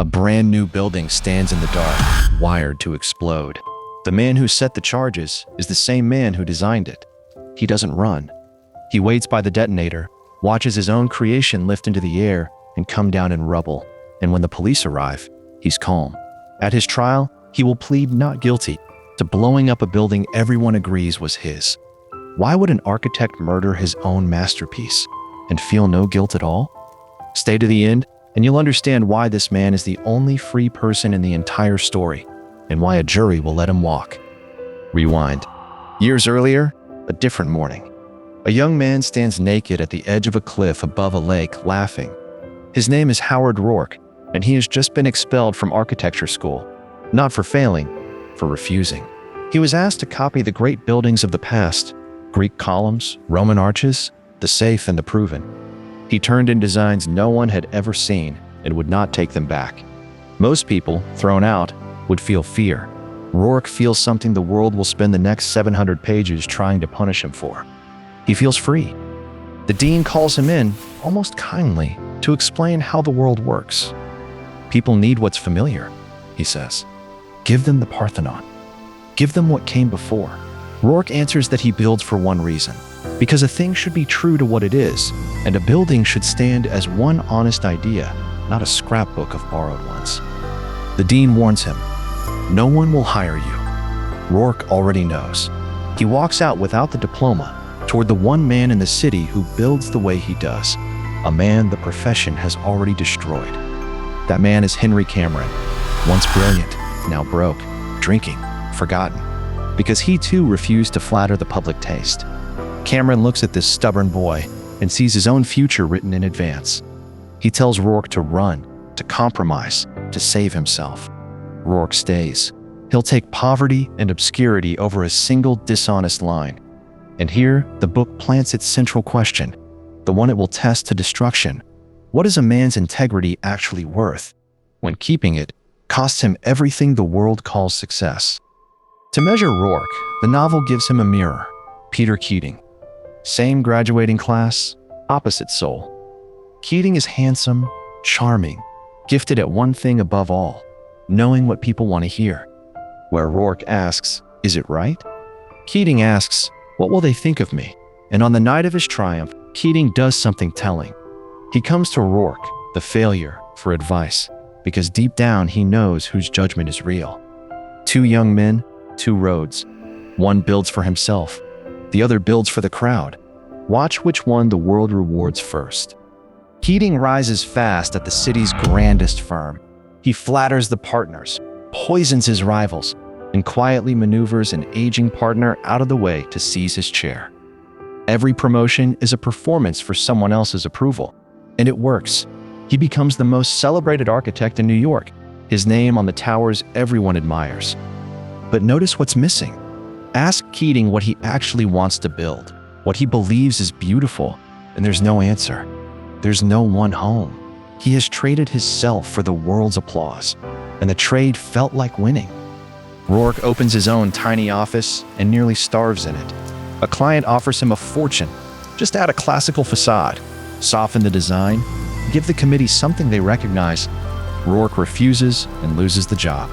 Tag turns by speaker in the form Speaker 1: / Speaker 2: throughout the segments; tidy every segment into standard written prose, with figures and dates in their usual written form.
Speaker 1: A brand new building stands in the dark, wired to explode. The man who set the charges is the same man who designed it. He doesn't run. He waits by the detonator, watches his own creation lift into the air and come down in rubble. And when the police arrive, he's calm. At his trial, he will plead not guilty to blowing up a building everyone agrees was his. Why would an architect murder his own masterpiece and feel no guilt at all? Stay to the end, and you'll understand why this man is the only free person in the entire story, and why a jury will let him walk. Rewind. Years earlier, a different morning. A young man stands naked at the edge of a cliff above a lake, laughing. His name is Howard Roark, and he has just been expelled from architecture school. Not for failing, for refusing. He was asked to copy the great buildings of the past, Greek columns, Roman arches, the safe and the proven. He turned in designs no one had ever seen and would not take them back. Most people, thrown out, would feel fear. Roark feels something the world will spend the next 700 pages trying to punish him for. He feels free. The dean calls him in, almost kindly, to explain how the world works. People need what's familiar, he says. Give them the Parthenon. Give them what came before. Roark answers that he builds for one reason, because a thing should be true to what it is, and a building should stand as one honest idea, not a scrapbook of borrowed ones. The dean warns him, no one will hire you. Roark already knows. He walks out without the diploma toward the one man in the city who builds the way he does, a man the profession has already destroyed. That man is Henry Cameron, once brilliant, now broke, drinking, forgotten, because he too refused to flatter the public taste. Cameron looks at this stubborn boy and sees his own future written in advance. He tells Roark to run, to compromise, to save himself. Roark stays. He'll take poverty and obscurity over a single dishonest line. And here, the book plants its central question, the one it will test to destruction. What is a man's integrity actually worth, when keeping it costs him everything the world calls success? To measure Roark, the novel gives him a mirror, Peter Keating. Same graduating class, opposite soul. Keating is handsome, charming, gifted at one thing above all, knowing what people want to hear. Where Roark asks, is it right? Keating asks, what will they think of me? And on the night of his triumph, Keating does something telling. He comes to Roark, the failure, for advice, because deep down he knows whose judgment is real. Two young men, two roads. One builds for himself, the other builds for the crowd. Watch which one the world rewards first. Keating rises fast at the city's grandest firm. He flatters the partners, poisons his rivals, and quietly maneuvers an aging partner out of the way to seize his chair. Every promotion is a performance for someone else's approval, and it works. He becomes the most celebrated architect in New York, his name on the towers everyone admires. But notice what's missing. Ask Keating what he actually wants to build, what he believes is beautiful, and there's no answer. There's no one home. He has traded his self for the world's applause, and the trade felt like winning. Roark opens his own tiny office and nearly starves in it. A client offers him a fortune. Just add a classical facade, soften the design, give the committee something they recognize. Roark refuses and loses the job.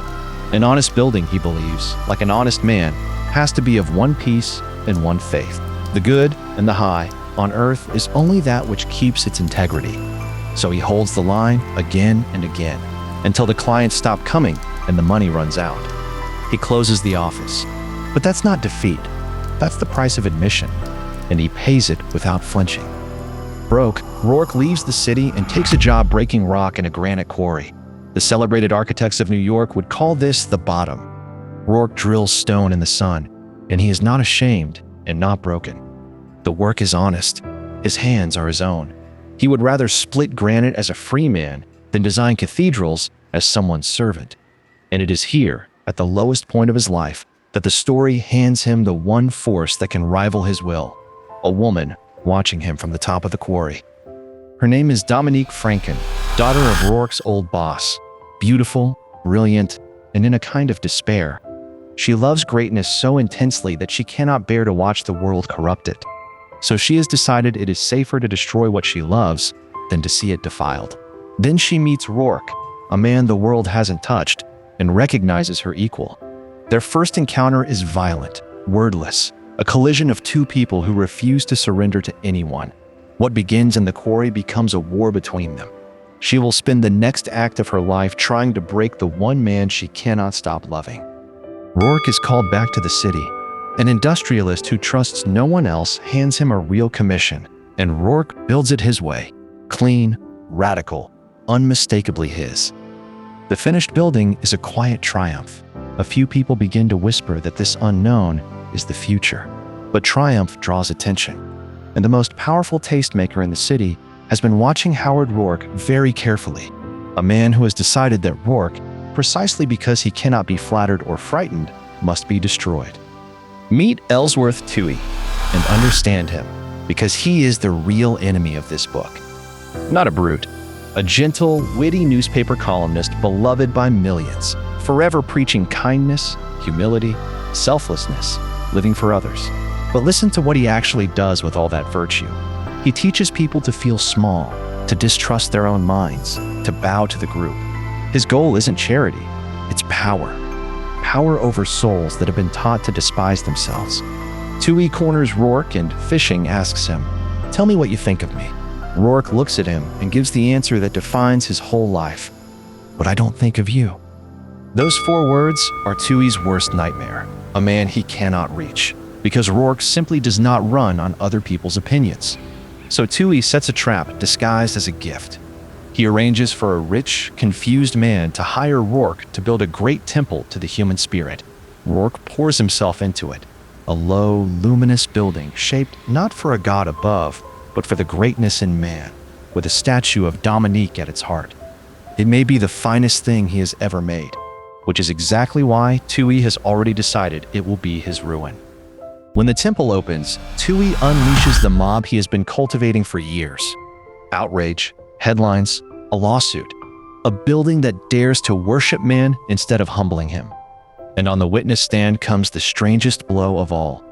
Speaker 1: An honest building, he believes, like an honest man, has to be of one piece and one faith. The good and the high on earth is only that which keeps its integrity. So he holds the line again and again until the clients stop coming and the money runs out. He closes the office. But that's not defeat. That's the price of admission, and he pays it without flinching. Broke, Roark leaves the city and takes a job breaking rock in a granite quarry. The celebrated architects of New York would call this the bottom. Roark drills stone in the sun, and he is not ashamed and not broken. The work is honest. His hands are his own. He would rather split granite as a free man than design cathedrals as someone's servant. And it is here, at the lowest point of his life, that the story hands him the one force that can rival his will, a woman watching him from the top of the quarry. Her name is Dominique Franken, daughter of Roark's old boss, beautiful, brilliant, and in a kind of despair. She loves greatness so intensely that she cannot bear to watch the world corrupt it. So she has decided it is safer to destroy what she loves than to see it defiled. Then she meets Roark, a man the world hasn't touched, and recognizes her equal. Their first encounter is violent, wordless, a collision of two people who refuse to surrender to anyone. What begins in the quarry becomes a war between them. She will spend the next act of her life trying to break the one man she cannot stop loving. Roark is called back to the city. An industrialist who trusts no one else hands him a real commission, and Roark builds it his way. Clean, radical, unmistakably his. The finished building is a quiet triumph. A few people begin to whisper that this unknown is the future. But triumph draws attention. And the most powerful tastemaker in the city has been watching Howard Roark very carefully. A man who has decided that Roark, precisely because he cannot be flattered or frightened, must be destroyed. Meet Ellsworth Toohey and understand him, because he is the real enemy of this book. Not a brute, a gentle, witty newspaper columnist beloved by millions, forever preaching kindness, humility, selflessness, living for others. But listen to what he actually does with all that virtue. He teaches people to feel small, to distrust their own minds, to bow to the group. His goal isn't charity, it's power. Power over souls that have been taught to despise themselves. Toohey corners Roark and, fishing, asks him, "Tell me what you think of me." Roark looks at him and gives the answer that defines his whole life. "But I don't think of you." Those 4 words are Toohey's worst nightmare, a man he cannot reach, because Roark simply does not run on other people's opinions. So Toohey sets a trap disguised as a gift. He arranges for a rich, confused man to hire Roark to build a great temple to the human spirit. Roark pours himself into it, a low, luminous building shaped not for a god above, but for the greatness in man, with a statue of Dominique at its heart. It may be the finest thing he has ever made, which is exactly why Toohey has already decided it will be his ruin. When the temple opens, Toohey unleashes the mob he has been cultivating for years. Outrage, headlines, a lawsuit, a building that dares to worship man instead of humbling him. And on the witness stand comes the strangest blow of all.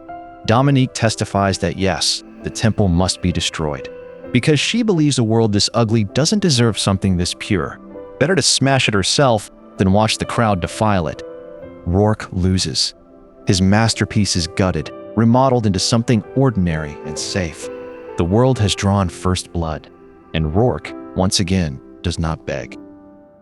Speaker 1: Dominique testifies that yes, the temple must be destroyed, because she believes a world this ugly doesn't deserve something this pure. Better to smash it herself than watch the crowd defile it. Roark loses. His masterpiece is gutted, remodeled into something ordinary and safe. The world has drawn first blood, and Roark, once again, does not beg.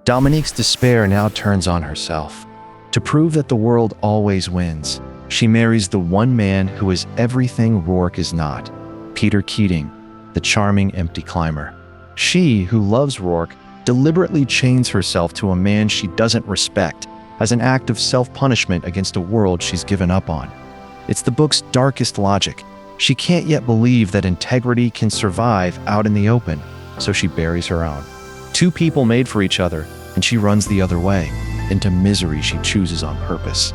Speaker 1: Dominique's despair now turns on herself. To prove that the world always wins, she marries the one man who is everything Roark is not, Peter Keating, the charming empty climber. She, who loves Roark, deliberately chains herself to a man she doesn't respect as an act of self-punishment against a world she's given up on. It's the book's darkest logic. She can't yet believe that integrity can survive out in the open, so she buries her own. 2 people made for each other, and she runs the other way, into misery she chooses on purpose.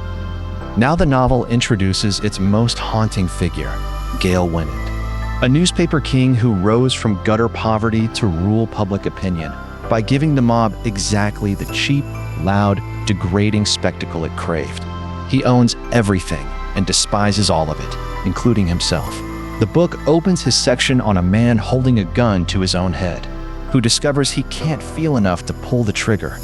Speaker 1: Now the novel introduces its most haunting figure, Gail Wynand, a newspaper king who rose from gutter poverty to rule public opinion by giving the mob exactly the cheap, loud, degrading spectacle it craved. He owns everything and despises all of it, including himself. The book opens his section on a man holding a gun to his own head, who discovers he can't feel enough to pull the trigger.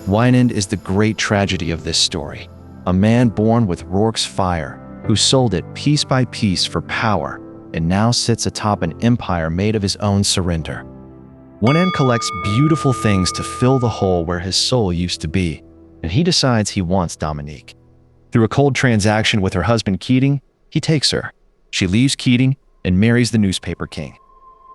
Speaker 1: Wynand is the great tragedy of this story, a man born with Roark's fire, who sold it piece by piece for power, and now sits atop an empire made of his own surrender. Wynand collects beautiful things to fill the hole where his soul used to be, and he decides he wants Dominique. Through a cold transaction with her husband Keating, he takes her. She leaves Keating and marries the newspaper king.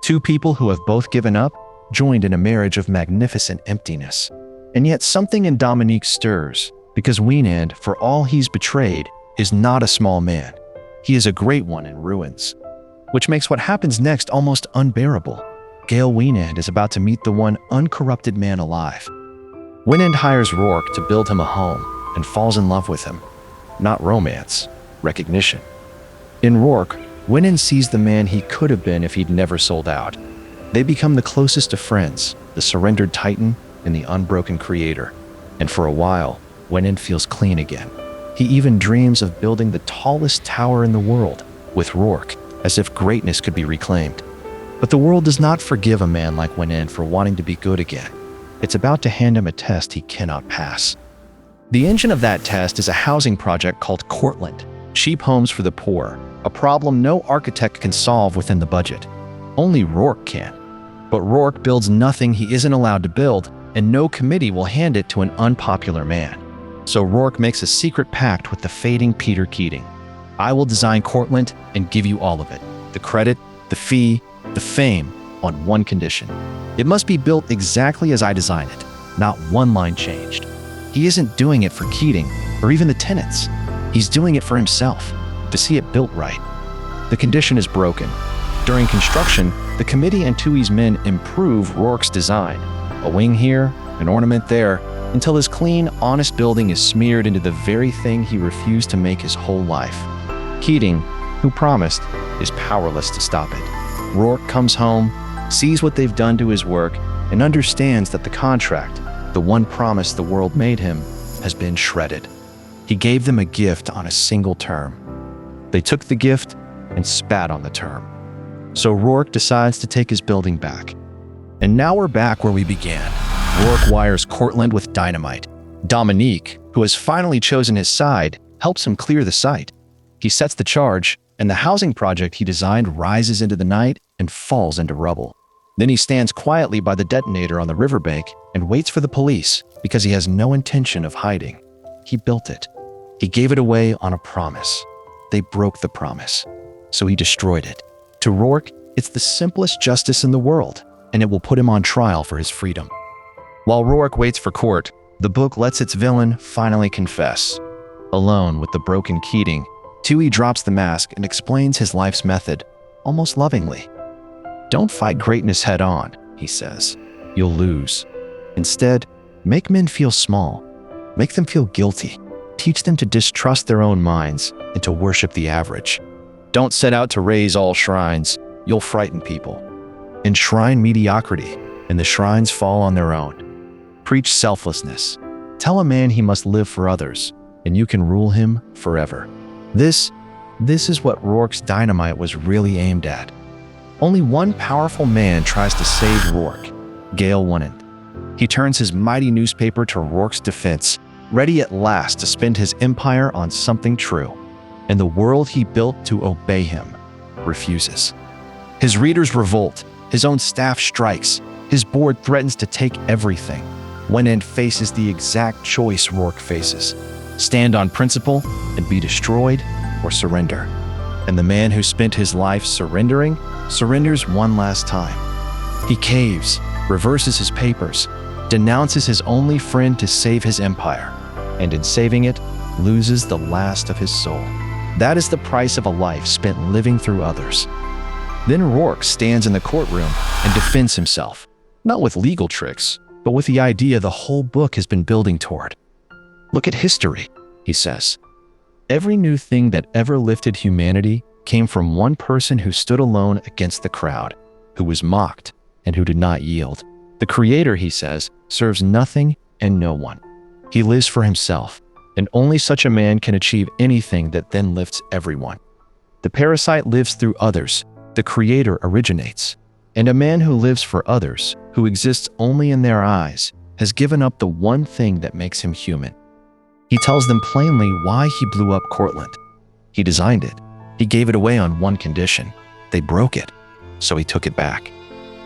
Speaker 1: 2 people who have both given up, joined in a marriage of magnificent emptiness. And yet something in Dominique stirs, because Wynand, for all he's betrayed, is not a small man. He is a great one in ruins, which makes what happens next almost unbearable. Gail Wynand is about to meet the one uncorrupted man alive. Wynand hires Roark to build him a home and falls in love with him. Not romance, recognition. In Roark, Wynand sees the man he could have been if he'd never sold out. They become the closest of friends, the surrendered titan and the unbroken creator. And for a while, Wynand feels clean again. He even dreams of building the tallest tower in the world with Roark, as if greatness could be reclaimed. But the world does not forgive a man like Wynand for wanting to be good again. it's about to hand him a test he cannot pass. The engine of that test is a housing project called Courtland, cheap homes for the poor, a problem no architect can solve within the budget. Only Roark can. But Roark builds nothing he isn't allowed to build, and no committee will hand it to an unpopular man. So Roark makes a secret pact with the fading Peter Keating. I will design Courtland and give you all of it. The credit, the fee, the fame, on one condition. It must be built exactly as I design it, not one line changed. He isn't doing it for Keating or even the tenants. He's doing it for himself, to see it built right. The condition is broken. During construction, the committee and Toohey's men improve Roark's design. A wing here, an ornament there, until his clean, honest building is smeared into the very thing he refused to make his whole life. Keating, who promised, is powerless to stop it. Roark comes home, sees what they've done to his work, and understands that the contract, the one promise the world made him, has been shredded. He gave them a gift on a single term. They took the gift and spat on the term. So Roark decides to take his building back. And now we're back where we began. Roark wires Courtland with dynamite. Dominique, who has finally chosen his side, helps him clear the site. He sets the charge, and the housing project he designed rises into the night and falls into rubble. Then he stands quietly by the detonator on the riverbank and waits for the police because he has no intention of hiding. He built it. He gave it away on a promise. They broke the promise, so he destroyed it. To Roark, it's the simplest justice in the world, and it will put him on trial for his freedom. While Roark waits for court, the book lets its villain finally confess. Alone with the broken Keating, Toohey drops the mask and explains his life's method, almost lovingly. Don't fight greatness head on, he says. You'll lose. Instead, make men feel small. Make them feel guilty. Teach them to distrust their own minds and to worship the average. Don't set out to raise all shrines. You'll frighten people. Enshrine mediocrity, and the shrines fall on their own. Preach selflessness. Tell a man he must live for others, and you can rule him forever. This is what Roark's dynamite was really aimed at. Only one powerful man tries to save Roark, Gail Wynand. He turns his mighty newspaper to Roark's defense, ready at last to spend his empire on something true. And the world he built to obey him refuses. His readers revolt, his own staff strikes, his board threatens to take everything. Wynand faces the exact choice Roark faces. Stand on principle and be destroyed, or surrender. And the man who spent his life surrendering, surrenders one last time. He caves, reverses his papers, denounces his only friend to save his empire, and in saving it, loses the last of his soul. That is the price of a life spent living through others. Then Roark stands in the courtroom and defends himself, not with legal tricks, but with the idea the whole book has been building toward. Look at history, he says. Every new thing that ever lifted humanity came from one person who stood alone against the crowd, who was mocked and who did not yield. The Creator, he says, serves nothing and no one. He lives for himself, and only such a man can achieve anything that then lifts everyone. The parasite lives through others, the Creator originates, and a man who lives for others, who exists only in their eyes, has given up the one thing that makes him human. He tells them plainly why he blew up Courtland. He designed it. He gave it away on one condition. They broke it, so he took it back.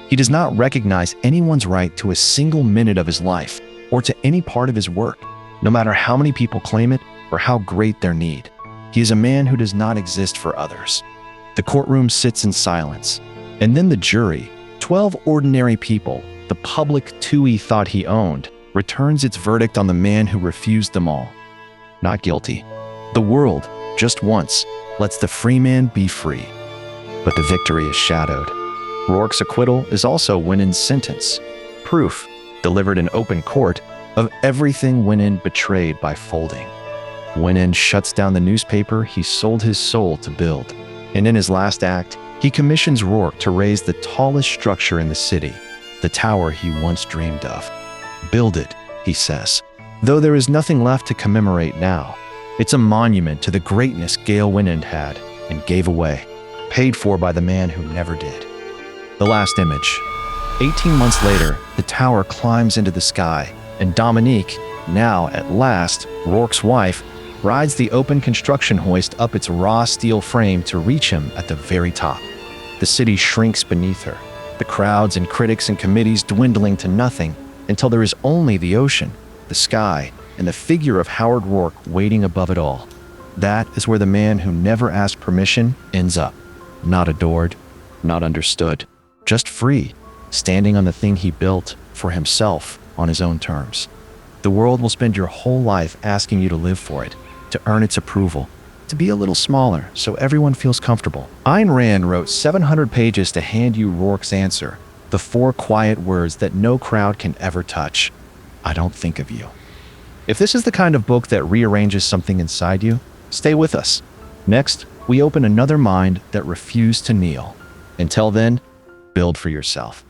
Speaker 1: He does not recognize anyone's right to a single minute of his life or to any part of his work, no matter how many people claim it or how great their need. He is a man who does not exist for others. The courtroom sits in silence, and then the jury, 12 ordinary people, the public Toohey thought he owned, returns its verdict on the man who refused them all. Not guilty. The world, just once, lets the free man be free. But the victory is shadowed. Roark's acquittal is also Wynand's sentence. Proof, delivered in open court, of everything Wynand betrayed by folding. Wynand shuts down the newspaper he sold his soul to build. And in his last act, he commissions Roark to raise the tallest structure in the city, the tower he once dreamed of. Build it, he says. Though there is nothing left to commemorate now, it's a monument to the greatness Gail Wynand had and gave away, paid for by the man who never did. The last image. 18 months later, the tower climbs into the sky, and Dominique, now at last Roark's wife, rides the open construction hoist up its raw steel frame to reach him at the very top. The city shrinks beneath her, the crowds and critics and committees dwindling to nothing until there is only the ocean, the sky, and the figure of Howard Roark waiting above it all. That is where the man who never asked permission ends up. Not adored, not understood, just free, standing on the thing he built for himself on his own terms. The world will spend your whole life asking you to live for it, to earn its approval, to be a little smaller so everyone feels comfortable. Ayn Rand wrote 700 pages to hand you Roark's answer, the 4 quiet words that no crowd can ever touch. I don't think of you. If this is the kind of book that rearranges something inside you, stay with us. Next, we open another mind that refused to kneel. Until then, build for yourself.